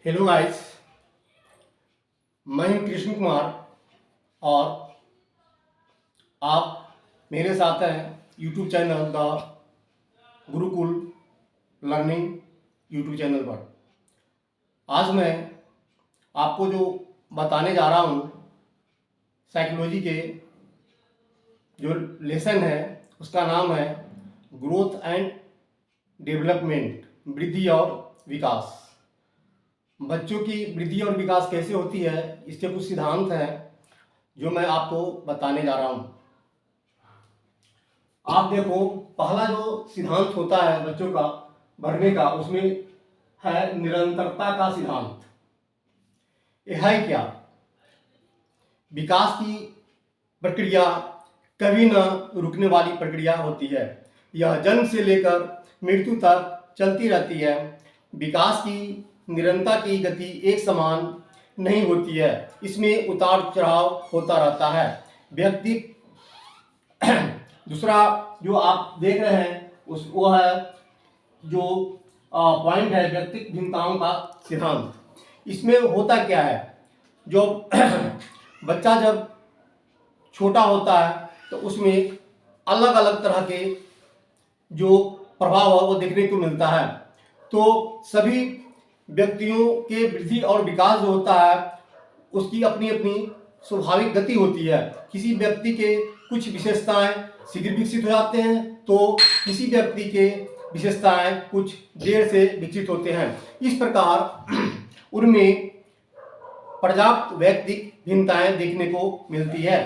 Hello guys, मैं हूं कृष्ण कुमार और आप मेरे साथ हैं YouTube channel the Gurukul learning YouTube channel पर। आज मैं आपको जो बताने जा रहा हूं साइकोलॉजी के जो लेसन है उसका नाम है ग्रोथ एंड डेवलपमेंट, वृद्धि और विकास। बच्चों की वृद्धि और विकास कैसे होती है, इसके कुछ सिद्धांत हैं जो मैं आपको बताने जा रहा हूं। आप देखो, पहला जो सिद्धांत होता है बच्चों का बढ़ने का, उसमें है निरंतरता का सिद्धांत। यह है क्या? विकास की प्रक्रिया कभी न रुकने वाली प्रक्रिया होती है। यह जन्म से लेकर मृत्यु तक चलती रहती है। विकास की निरंतरता की गति एक समान नहीं होती है, इसमें उतार चढ़ाव होता रहता है। व्यक्ति दूसरा जो आप देख रहे हैं उस वो है जो पॉइंट है व्यक्तिगत भिन्नताओं का सिद्धांत। इसमें होता क्या है, जो बच्चा जब छोटा होता है तो उसमें अलग अलग तरह के जो प्रभाव है वो देखने को मिलता है। तो सभी व्यक्तियों के वृद्धि और विकास जो होता है उसकी अपनी अपनी स्वाभाविक गति होती है। किसी व्यक्ति के कुछ विशेषताएं शीघ्र विकसित हो जाते हैं तो किसी व्यक्ति के विशेषताएं कुछ देर से विकसित होते हैं। इस प्रकार उनमें पर्याप्त व्यक्तिगत भिन्नताएं देखने को मिलती है।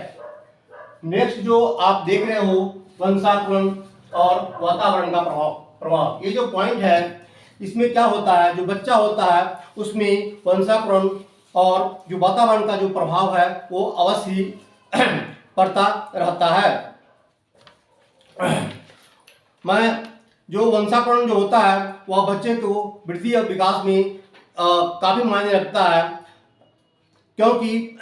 नेक्स्ट जो आप देख रहे हो वंशानुक्रम और वातावरण का प्रभाव, ये जो पॉइंट है इसमें क्या होता है, जो बच्चा होता है उसमें वंशानुक्रम और जो वातावरण का जो प्रभाव है वो अवश्य ही पड़ता रहता है। मैं जो वंशानुक्रम जो होता है वह बच्चे को वृद्धि और विकास में काफी मायने रखता है, क्योंकि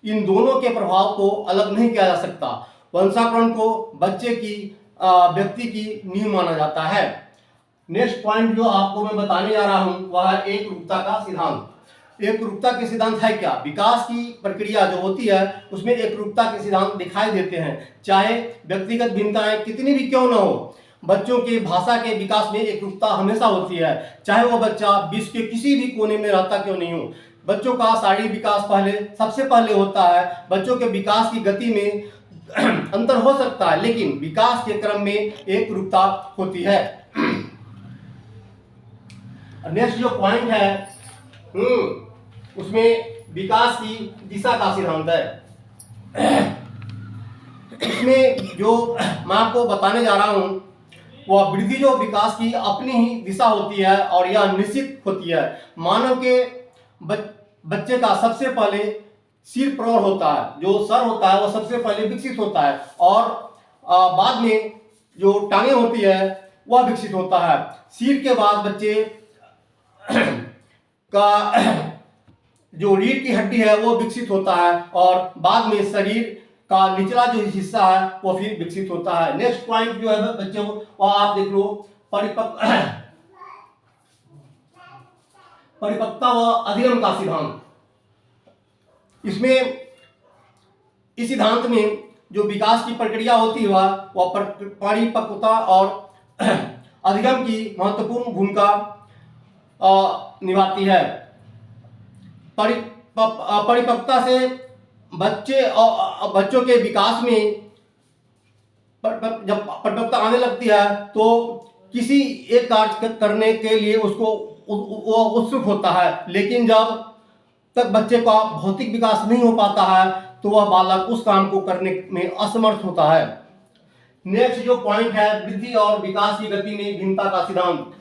इन दोनों के प्रभाव को अलग नहीं किया जा सकता। वंशानुक्रम को बच्चे की व्यक्ति की नींव माना जाता है। नेक्स्ट पॉइंट जो आपको मैं बताने जा रहा हूं वह है एक रूपता का सिद्धांत। एक रूपता के सिद्धांत है क्या? विकास की प्रक्रिया जो होती है उसमें एक रूपता के सिद्धांत दिखाई देते हैं, चाहे व्यक्तिगत भिन्नताएं कितनी भी क्यों न हो। बच्चों के भाषा के विकास में एक रूपता हमेशा होती है, चाहे वो बच्चा विश्व के किसी भी कोने में रहता क्यों नहीं हो। बच्चों का शारीरिक विकास सबसे पहले होता है। बच्चों के विकास की गति में अंतर हो सकता है, लेकिन विकास के क्रम में एक रूपता होती है। नेक्स्ट जो पॉइंट है उसमें विकास की दिशा का सिद्धांत है। इसमें जो मैं आपको बताने जा रहा हूं वह वृद्धि जो विकास की अपनी ही दिशा होती है और यह निश्चित होती है। मानव के बच्चे का सबसे पहले सिर प्रौढ़ होता है, जो सर होता है वह सबसे पहले विकसित होता है और बाद में जो टांगे होती है वह विकसित होता है। सिर के बाद बच्चे का जो रीढ़ की हड्डी है वो विकसित होता है और बाद में शरीर का निचला जो हिस्सा है वो फिर विकसित होता है। नेक्स्ट पॉइंट जो है बच्चों वह आप देख लो परिपक्वता व अधिगम का सिद्धांत। इसमें इस सिद्धांत में जो विकास की प्रक्रिया होती है वह परिपक्वता और अधिगम की महत्वपूर्ण भूमिका निभाती है। परिपक्वता से बच्चों के विकास में जब परिपक्वता आने लगती है तो किसी एक कार्य करने के लिए उसको वो उत्सुक होता है, लेकिन जब तक बच्चे का भौतिक विकास नहीं हो पाता है तो वह बालक उस काम को करने में असमर्थ होता है। नेक्स्ट जो पॉइंट है वृद्धि और विकास की गति में भिन्नता का सिद्धांत।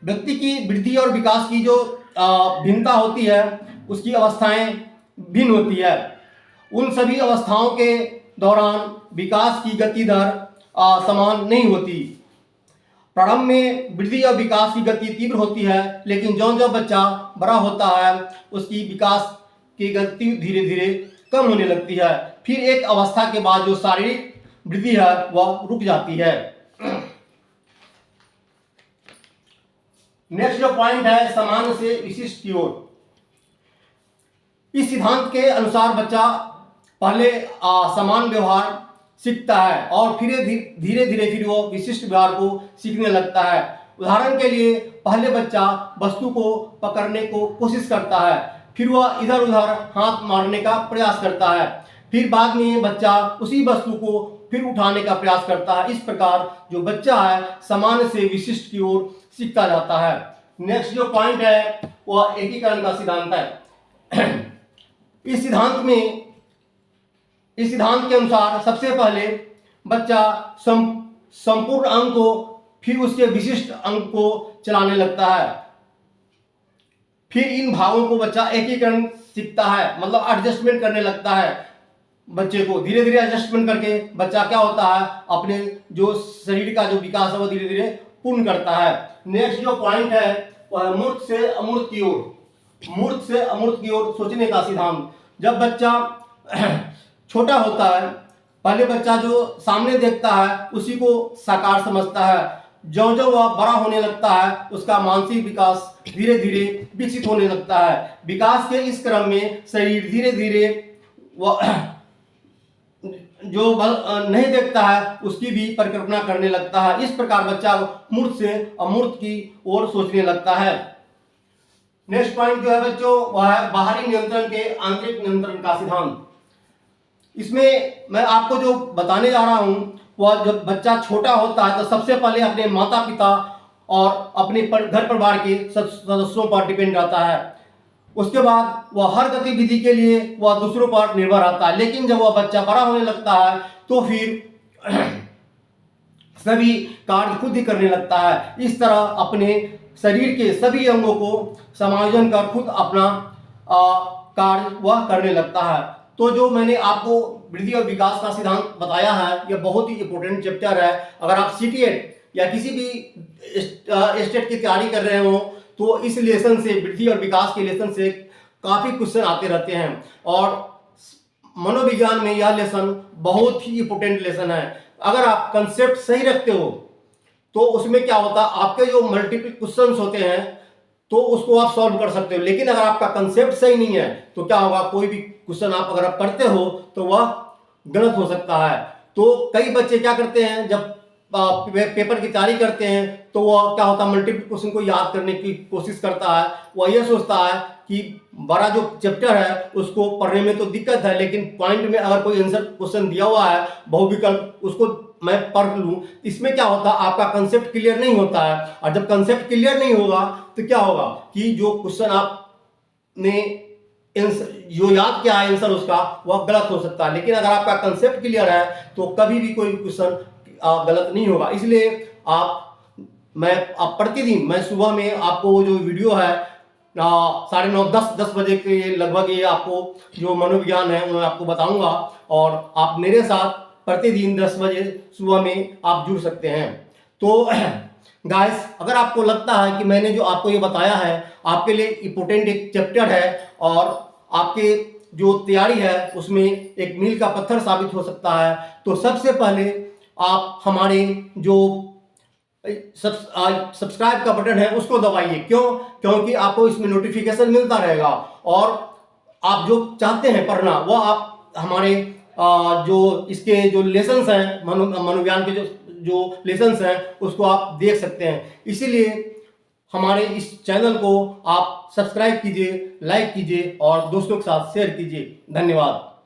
व्यक्ति की वृद्धि और विकास की जो भिन्नता होती है उसकी अवस्थाएं भिन्न होती है। उन सभी अवस्थाओं के दौरान विकास की गति दर समान नहीं होती। प्रारंभ में वृद्धि और विकास की गति तीव्र होती है, लेकिन ज्यों-ज्यों बच्चा बड़ा होता है उसकी विकास की गति धीरे धीरे कम होने लगती है। फिर एक अवस्था के बाद जो शारीरिक वृद्धि है वह रुक जाती है। नेक्स्ट जो पॉइंट है सामान्य से विशिष्ट की ओर। इस सिद्धांत के अनुसार बच्चा पहले समान व्यवहार सीखता है और फिर धीरे धीरे फिर वो विशिष्ट व्यवहार को सीखने लगता है। उदाहरण के लिए पहले बच्चा वस्तु को पकड़ने को कोशिश करता है, फिर वह इधर उधर हाथ मारने का प्रयास करता है, फिर बाद में बच्चा उसी वस्तु को फिर उठाने का प्रयास करता है। इस प्रकार जो बच्चा है सामान्य से विशिष्ट की ओर सीखता जाता है। नेक्स्ट जो पॉइंट है वह एकीकरण का सिद्धांत है। इस सिद्धांत के अनुसार सबसे पहले बच्चा संपूर्ण अंक को फिर उसके विशिष्ट अंक को चलाने लगता है, फिर इन भागों को बच्चा एकीकरण सीखता है, मतलब एडजस्टमेंट करने लगता है। बच्चे को धीरे धीरे एडजस्टमेंट करके बच्चा क्या होता है अपने जो शरीर का जो विकास है वो धीरे धीरे पूर्ण करता है। नेक्स्ट जो पॉइंट है वह मूर्त से अमूर्त की ओर, मूर्त से अमूर्त की ओर सोचने का सिद्धांत। जब बच्चा छोटा होता है पहले बच्चा जो सामने देखता है उसी को साकार समझता है। जो जो वह बड़ा होने लगता है उसका मानसिक विकास धीरे धीरे विकसित होने लगता है। विकास के इस क्रम में शरीर धीरे धीरे वह जो नहीं देखता है उसकी भी परिकल्पना करने लगता है। इस प्रकार बच्चा मूर्त से अमूर्त की ओर सोचने लगता है। नेक्स्ट पॉइंट जो है बच्चों वह है बाहरी नियंत्रण के आंतरिक नियंत्रण का सिद्धांत। इसमें मैं आपको जो बताने जा रहा हूं वह जब बच्चा छोटा होता है तो सबसे पहले अपने माता पिता और अपने घर परिवार के सदस्यों पर डिपेंड रहता है। उसके बाद वह हर गतिविधि के लिए वह दूसरों पर निर्भर रहता है। लेकिन जब वह बच्चा बड़ा होने लगता है तो फिर सभी कार्य खुद ही करने लगता है। इस तरह अपने शरीर के सभी अंगों को समायोजन कर खुद अपना कार्य वह करने लगता है। तो जो मैंने आपको वृद्धि और विकास का सिद्धांत बताया है यह बहुत ही इंपॉर्टेंट चैप्टर है। अगर आप सीटीएट या किसी भी स्टेट की तैयारी कर रहे हो तो इस लेसन से वृद्धि और विकास के लेसन से काफ़ी क्वेश्चन आते रहते हैं और मनोविज्ञान में यह लेसन बहुत ही इंपॉर्टेंट लेसन है। अगर आप कंसेप्ट सही रखते हो तो उसमें क्या होता है आपके जो मल्टीपल क्वेश्चंस होते हैं तो उसको आप सॉल्व कर सकते हो। लेकिन अगर आपका कंसेप्ट सही नहीं है तो क्या होगा कोई भी क्वेश्चन आप अगर आप पढ़ते हो तो वह गलत हो सकता है। तो कई बच्चे क्या करते हैं जब पेपर की तैयारी करते हैं तो वह क्या होता है मल्टीपल क्वेश्चन को याद करने की कोशिश करता है। वह यह सोचता है कि बड़ा जो चैप्टर है उसको पढ़ने में तो दिक्कत है लेकिन पॉइंट में अगर कोई आंसर क्वेश्चन दिया हुआ है बहुविकल्प उसको मैं पढ़ लूँ। इसमें क्या होता है आपका कंसेप्ट क्लियर नहीं होता है और जब कंसेप्ट क्लियर नहीं होगा तो क्या होगा कि जो क्वेश्चन आपने जो याद किया है आंसर उसका वह गलत हो सकता है। लेकिन अगर आपका कंसेप्ट क्लियर है तो कभी भी कोई क्वेश्चन गलत नहीं होगा। इसलिए आप प्रतिदिन मैं सुबह में आपको जो वीडियो है 9:30-10 बजे के लगभग ये आपको जो मनोविज्ञान है मैं आपको बताऊंगा और आप मेरे साथ प्रतिदिन 10 बजे सुबह में आप जुड़ सकते हैं। तो गाइस अगर आपको लगता है कि मैंने जो आपको ये बताया है आपके लिए इम्पोर्टेंट एक चैप्टर है और आपके जो तैयारी है उसमें एक मील का पत्थर साबित हो सकता है तो सबसे पहले आप हमारे जो सब्सक्राइब का बटन है उसको दबाइए। क्यों? क्योंकि आपको इसमें नोटिफिकेशन मिलता रहेगा और आप जो चाहते हैं पढ़ना वो आप हमारे जो इसके जो लेसन्स हैं मनोविज्ञान के जो लेसन्स हैं उसको आप देख सकते हैं। इसीलिए हमारे इस चैनल को आप सब्सक्राइब कीजिए, लाइक कीजिए और दोस्तों के साथ शेयर कीजिए। धन्यवाद।